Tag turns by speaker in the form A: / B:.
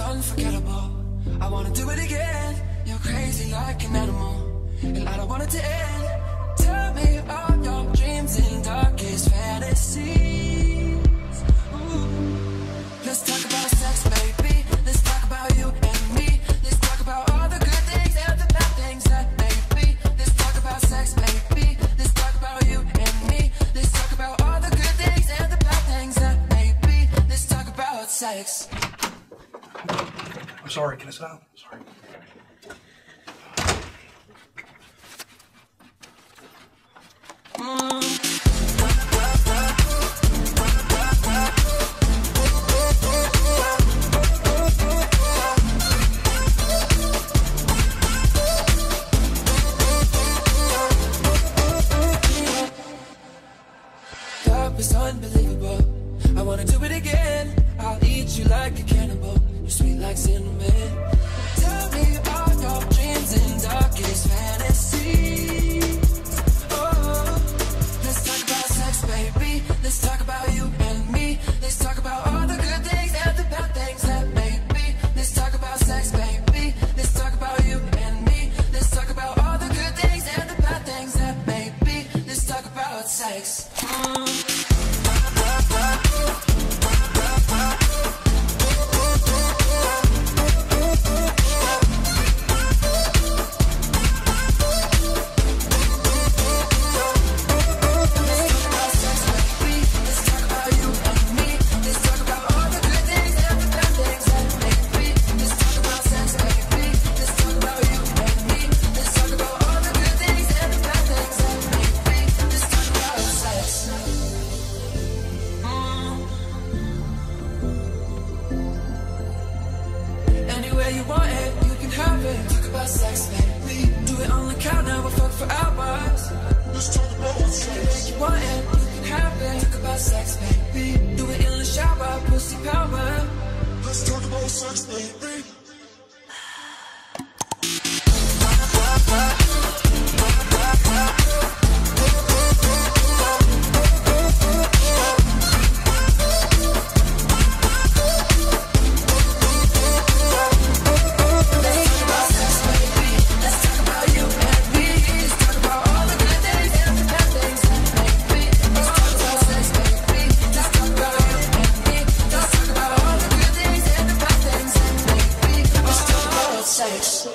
A: Unforgettable, I wanna do it again. You're crazy like an animal, and I don't want it to end. Tell me all your dreams and darkest fantasies. Ooh. Let's talk about sex, baby. Let's talk about you and me. Let's talk about all the good things and the bad things that may be. Let's talk about sex, baby. Let's talk about you and me. Let's talk about all the good things and the bad things that may be. Let's talk about sex.
B: I'm sorry, can I sit down? Sorry.
A: Love is unbelievable. I wanna do it again. I'll eat you like a cannibal. You're sweet like cinnamon. Tell me all your dreams and darkest fantasies. Oh, let's talk about sex, baby. Let's talk about you and me. Let's talk about all the good things and the bad things that may be. Let's talk about sex, baby. Let's talk about you and me. Let's talk about all the good things and the bad things that may be. Let's talk about sex. Anywhere you want it, you can have it. Talk about sex, baby. Do it on the count, now we'll fuck for hours. Let's talk about sex. Anywhere you want it, you can have it. Talk about sex, baby. Do it in the shower, pussy power. Let's talk about sex, baby. Sex.